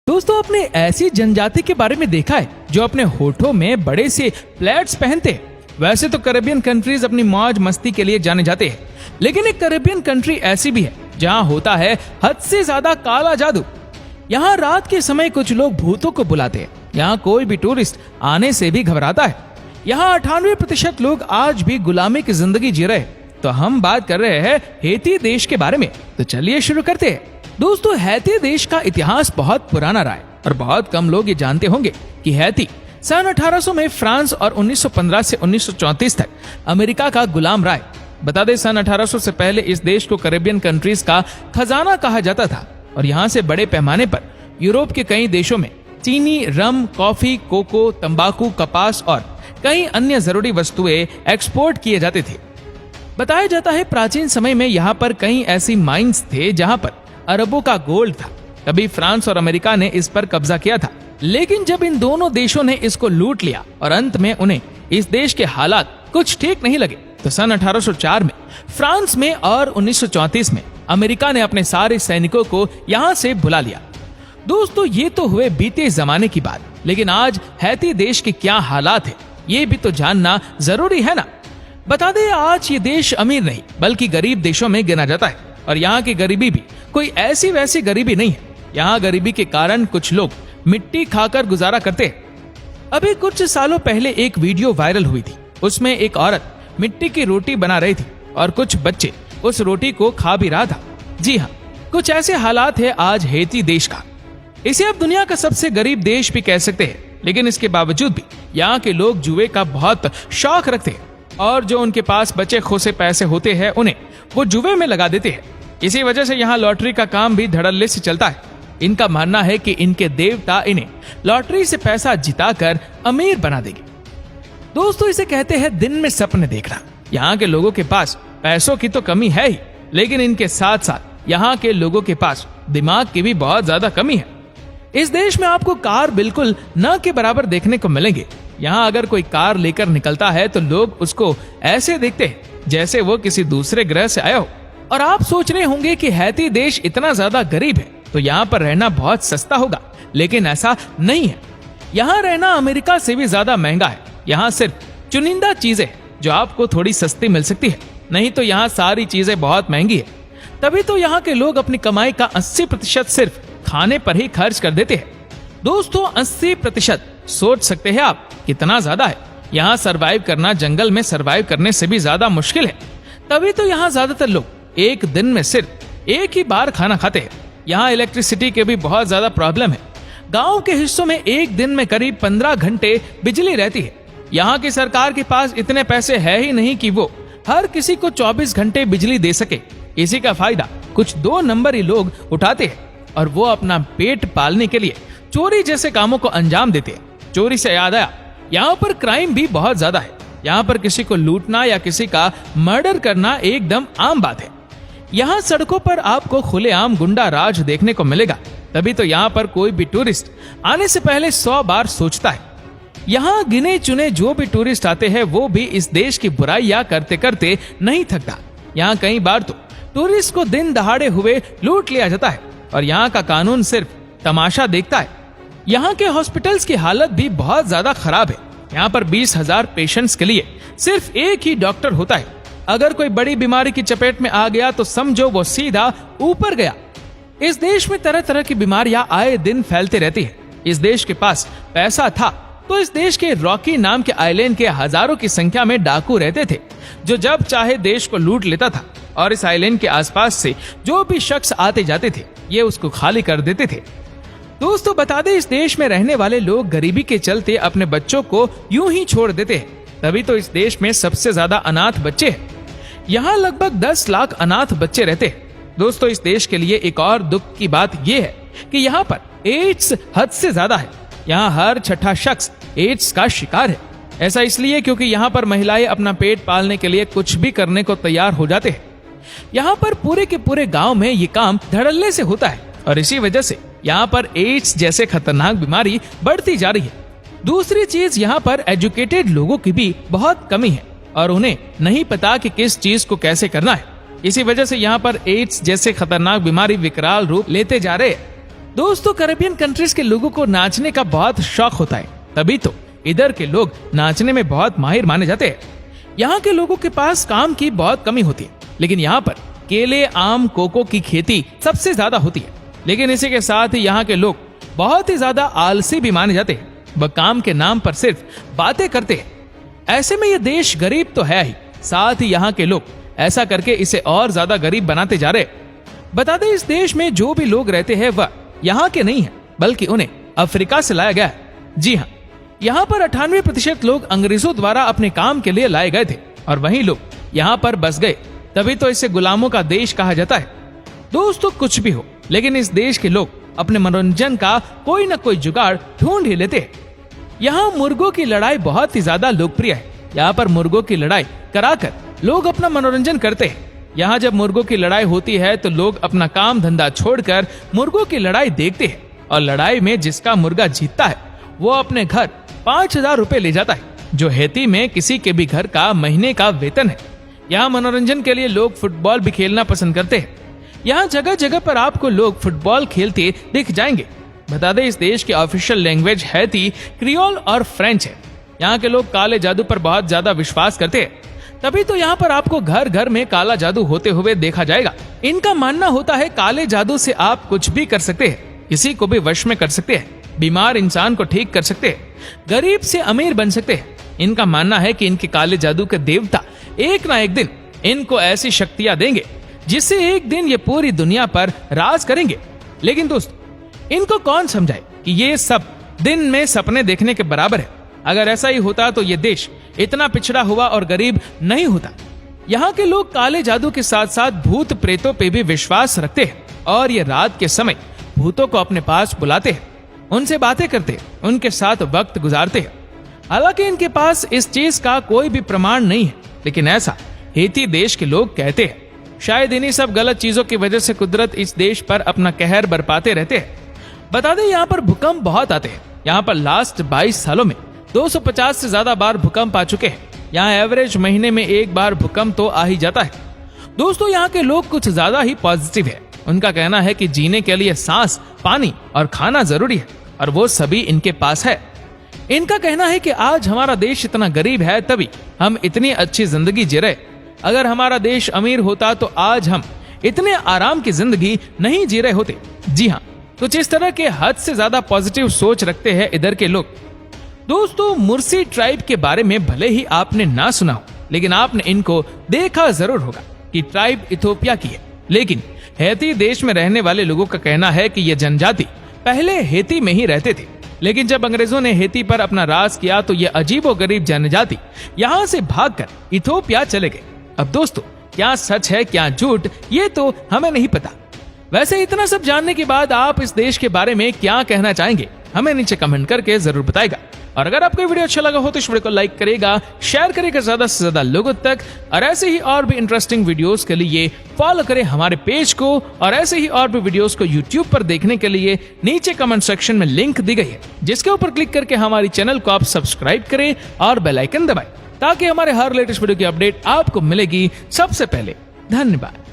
दोस्तों, आपने ऐसी जनजाति के बारे में देखा है जो अपने होठों में बड़े से प्लेट्स पहनते हैं। वैसे तो कैरेबियन कंट्रीज अपनी मौज मस्ती के लिए जाने जाते हैं, लेकिन एक कैरेबियन कंट्री ऐसी भी है जहां होता है हद से ज्यादा काला जादू। यहाँ रात के समय कुछ लोग भूतों को बुलाते हैं। यहाँ कोई भी टूरिस्ट आने से भी घबराता है। यहाँ 98% लोग आज भी गुलामी की जिंदगी जी रहे हैं। तो हम बात कर रहे हैं हैती देश के बारे में। तो चलिए शुरू करते हैं। दोस्तों, हैती देश का इतिहास बहुत पुराना रहा है और बहुत कम लोग ये जानते होंगे कि हैती सन 1800 में फ्रांस और 1915 से 1934 तक अमेरिका का गुलाम रहा है। बता दें, सन 1800 से पहले इस देश को कैरेबियन कंट्रीज का खजाना कहा जाता था और यहाँ से बड़े पैमाने पर यूरोप के कई देशों में चीनी, रम, कॉफी, कोको, तंबाकू, कपास और कई अन्य जरूरी वस्तुएं एक्सपोर्ट किए जाते थे। बताया जाता है प्राचीन समय में यहाँ पर कई ऐसी माइंस थे जहाँ पर अरबों का गोल्ड था। तभी फ्रांस और अमेरिका ने इस पर कब्जा किया था, लेकिन जब इन दोनों देशों ने इसको लूट लिया और अंत में उन्हें इस देश के हालात कुछ ठीक नहीं लगे, तो सन 1804 में फ्रांस में और 1934 में अमेरिका ने अपने सारे सैनिकों को यहाँ से बुला लिया। दोस्तों, ये तो हुए बीते जमाने की बात, लेकिन आज हैती देश के क्या हालात है ये भी तो जानना जरूरी है ना। बता दें, आज ये देश अमीर नहीं बल्कि गरीब देशों में गिना जाता है और यहाँ की गरीबी भी कोई ऐसी वैसी गरीबी नहीं है। यहाँ गरीबी के कारण कुछ लोग मिट्टी खाकर गुजारा करते हैं। अभी कुछ सालों पहले एक वीडियो वायरल हुई थी। उसमें एक औरत मिट्टी की रोटी बना रही थी और कुछ बच्चे उस रोटी को खा भी रहा था। जी हाँ, कुछ ऐसे हालात है आज हैती देश का। इसे अब दुनिया का सबसे गरीब देश भी कह सकते हैं, लेकिन इसके बावजूद भी यहाँ के लोग जुए का बहुत शौक रखते हैं और जो उनके पास बचे खोसे पैसे होते हैं उन्हें वो जुए में लगा देते हैं। इसी वजह से यहाँ लॉटरी का काम भी धड़ल्ले से चलता है। इनका मानना है कि इनके देवता इन्हें लॉटरी से पैसा जिताकर अमीर बना देंगे। दोस्तों, इसे कहते हैं दिन में सपने देखना। यहाँ के लोगों के पास पैसों की तो कमी है ही, लेकिन इनके साथ साथ यहाँ के लोगों के पास दिमाग की भी बहुत ज्यादा कमी है। इस देश में आपको कार बिल्कुल न के बराबर देखने को मिलेंगे। यहाँ अगर कोई कार लेकर निकलता है तो लोग उसको ऐसे देखते हैं जैसे वो किसी दूसरे ग्रह से आया हो। और आप सोच रहे होंगे कि हैती देश इतना ज्यादा गरीब है तो यहाँ पर रहना बहुत सस्ता होगा, लेकिन ऐसा नहीं है। यहाँ रहना अमेरिका से भी ज्यादा महंगा है। यहाँ सिर्फ चुनिंदा चीजें जो आपको थोड़ी सस्ती मिल सकती है, नहीं तो यहाँ सारी चीजें बहुत महंगी है। तभी तो यहाँ के लोग अपनी कमाई का 80% सिर्फ खाने पर ही खर्च कर देते हैं। दोस्तों, 80% सोच सकते हैं आप कितना ज्यादा है। यहाँ सरवाइव करना जंगल में सरवाइव करने से भी ज्यादा मुश्किल है। तभी तो यहाँ ज्यादातर लोग एक दिन में सिर्फ एक ही बार खाना खाते हैं। यहाँ इलेक्ट्रिसिटी के भी बहुत ज्यादा प्रॉब्लम है। गांव के हिस्सों में एक दिन में करीब 15 घंटे बिजली रहती है। यहाँ की सरकार के पास इतने पैसे है ही नहीं कि वो हर किसी को 24 घंटे बिजली दे सके। इसी का फायदा कुछ 2 नंबरी लोग उठाते हैं और वो अपना पेट पालने के लिए चोरी जैसे कामों को अंजाम देते हैं। चोरी से याद आया, यहाँ पर क्राइम भी बहुत ज्यादा है। यहाँ पर किसी को लूटना या किसी का मर्डर करना एकदम आम बात है। यहाँ सड़कों पर आपको खुलेआम गुंडा राज देखने को मिलेगा। तभी तो यहाँ पर कोई भी टूरिस्ट आने से पहले 100 बार सोचता है। यहाँ गिने चुने जो भी टूरिस्ट आते हैं वो भी इस देश की बुराइयां करते करते नहीं थकता। यहाँ कई बार तो टूरिस्ट को दिन दहाड़े हुए लूट लिया जाता है और यहाँ का कानून सिर्फ तमाशा देखता है। यहाँ के हॉस्पिटल्स की हालत भी बहुत ज्यादा खराब है। यहाँ पर 20,000 पेशेंट्स के लिए सिर्फ एक ही डॉक्टर होता है। अगर कोई बड़ी बीमारी की चपेट में आ गया तो समझो वो सीधा ऊपर गया। इस देश में तरह तरह की बीमारियां आए दिन फैलते रहती है। इस देश के पास पैसा था तो इस देश के रॉकी नाम के आइलैंड के हजारों की संख्या में डाकू रहते थे, जो जब चाहे देश को लूट लेता था और इस आइलैंड के आसपास से जो भी शख्स आते जाते थे ये उसको खाली कर देते थे। दोस्तों, बता दें, इस देश में रहने वाले लोग गरीबी के चलते अपने बच्चों को यूं ही छोड़ देते हैं। तभी तो इस देश में सबसे ज्यादा अनाथ बच्चे हैं। यहाँ लगभग 10 लाख अनाथ बच्चे रहते हैं। दोस्तों, इस देश के लिए एक और दुख की बात यह है कि यहाँ पर एड्स हद से ज्यादा है। यहाँ हर 6ठा शख्स एड्स का शिकार है। ऐसा इसलिए क्योंकि यहाँ पर महिलाएं अपना पेट पालने के लिए कुछ भी करने को तैयार हो जाते हैं। यहाँ पर पूरे के पूरे गांव में ये काम धड़ल्ले से होता है और इसी वजह से यहाँ पर एड्स जैसे खतरनाक बीमारी बढ़ती जा रही है। दूसरी चीज, यहाँ पर एजुकेटेड लोगों की भी बहुत कमी है और उन्हें नहीं पता कि किस चीज को कैसे करना है। इसी वजह से यहाँ पर एड्स जैसे खतरनाक बीमारी विकराल रूप लेते जा रहे हैं। दोस्तों कैरेबियन कंट्रीज के लोगों को नाचने का बहुत शौक होता है, तभी तो इधर के लोग नाचने में बहुत माहिर माने जाते हैं। यहाँ के लोगों के पास काम की बहुत कमी होती है, लेकिन यहाँ पर केले, आम, कोको की खेती सबसे ज्यादा होती है। लेकिन इसी के साथ ही यहाँ के लोग बहुत ही ज्यादा आलसी भी माने जाते हैं। वह काम के नाम पर सिर्फ बातें करते हैं। ऐसे में ये देश गरीब तो है ही, साथ ही यहाँ के लोग ऐसा करके इसे और ज्यादा गरीब बनाते जा रहे। बता दें, इस देश में जो भी लोग रहते हैं वह यहाँ के नहीं है, बल्कि उन्हें अफ्रीका से लाया गया है। जी हाँ, यहाँ पर 98% लोग अंग्रेजों द्वारा अपने काम के लिए लाए गए थे और वही लोग यहाँ पर बस गए, तभी तो इसे गुलामों का देश कहा जाता है। दोस्तों कुछ भी हो, लेकिन इस देश के लोग अपने मनोरंजन का कोई न कोई जुगाड़ ढूंढ ही लेते हैं। यहाँ मुर्गों की लड़ाई बहुत ही ज्यादा लोकप्रिय है। यहाँ पर मुर्गों की लड़ाई कराकर लोग अपना मनोरंजन करते हैं। यहाँ जब मुर्गों की लड़ाई होती है तो लोग अपना काम धंधा छोड़कर मुर्गों की लड़ाई देखते हैं और लड़ाई में जिसका मुर्गा जीतता है वो अपने घर 5,000 रुपए ले जाता है, जो हैती में किसी के भी घर का महीने का वेतन है। यहाँ मनोरंजन के लिए लोग फुटबॉल भी खेलना पसंद करते हैं। यहाँ जगह जगह पर आपको लोग फुटबॉल खेलते दिख जाएंगे। बता दें, इस देश की ऑफिशियल लैंग्वेज हैती, क्रियोल और फ्रेंच है। यहाँ के लोग काले जादू पर बहुत ज्यादा विश्वास करते हैं, तभी तो यहाँ पर आपको घर घर में काला जादू होते हुए देखा जाएगा। इनका मानना होता है काले जादू से आप कुछ भी कर सकते हैं, किसी को भी वश में कर सकते हैं, बीमार इंसान को ठीक कर सकते हैं, गरीब से अमीर बन सकते हैं। इनका मानना है कि इनके काले जादू के देवता एक ना एक दिन इनको ऐसी शक्तियां देंगे जिससे एक दिन ये पूरी दुनिया पर राज करेंगे। लेकिन दोस्तों, इनको कौन समझाए कि ये सब दिन में सपने देखने के बराबर है। अगर ऐसा ही होता तो ये देश इतना पिछड़ा हुआ और गरीब नहीं होता। यहाँ के लोग काले जादू के साथ साथ भूत प्रेतों पे भी विश्वास रखते हैं और ये रात के समय भूतों को अपने पास बुलाते हैं, उनसे बातें करते हैं, उनके साथ वक्त गुजारते हैं। हालांकि इनके पास इस चीज का कोई भी प्रमाण नहीं है, लेकिन ऐसा हैती देश के लोग कहते हैं। शायद इन्हीं सब गलत चीजों की वजह से कुदरत इस देश पर अपना कहर बरपाते रहते हैं। बता दें, यहाँ पर भूकंप बहुत आते हैं। यहाँ पर लास्ट 22 सालों में 250 से ज्यादा बार भूकंप आ चुके हैं। यहाँ एवरेज महीने में एक बार भूकंप तो आ ही जाता है। दोस्तों, यहाँ के लोग कुछ ज्यादा ही पॉजिटिव है। उनका कहना है कि जीने के लिए सांस, पानी और खाना जरूरी है और वो सभी इनके पास है। इनका कहना है कि आज हमारा देश इतना गरीब है तभी हम इतनी अच्छी जिंदगी जी रहे। अगर हमारा देश अमीर होता तो आज हम इतने आराम की जिंदगी नहीं जी रहे होते। जी हाँ, कुछ इस तरह के हद से ज्यादा पॉजिटिव सोच रखते हैं इधर के लोग। दोस्तों, मुर्सी ट्राइब के बारे में भले ही आपने ना सुना हो, लेकिन आपने इनको देखा जरूर होगा कि ट्राइब इथोपिया की है। लेकिन हैती देश में रहने वाले लोगों का कहना है कि यह जनजाति पहले हैती में ही रहते थे, लेकिन जब अंग्रेजों ने हैती पर अपना राज किया तो यह अजीबोगरीब जनजाति यहाँ से भागकर इथोपिया चले गए। अब दोस्तों, क्या सच है क्या झूठ, ये तो हमें नहीं पता। वैसे इतना सब जानने के बाद आप इस देश के बारे में क्या कहना चाहेंगे, हमें नीचे कमेंट करके जरूर बताएगा। और अगर आपको वीडियो अच्छा लगा हो तो इस वीडियो को लाइक करेगा, शेयर करेगा ज्यादा से ज्यादा लोगों तक। और ऐसे ही और भी इंटरेस्टिंग वीडियोस के लिए फॉलो करें हमारे पेज को। और ऐसे ही और भी वीडियोस को यूट्यूब पर देखने के लिए नीचे कमेंट सेक्शन में लिंक दी गई है, जिसके ऊपर क्लिक करके हमारी चैनल को आप सब्सक्राइब करें और बेल आइकन दबाएं, ताकि हमारे हर लेटेस्ट वीडियो की अपडेट आपको मिलेगी सबसे पहले। धन्यवाद।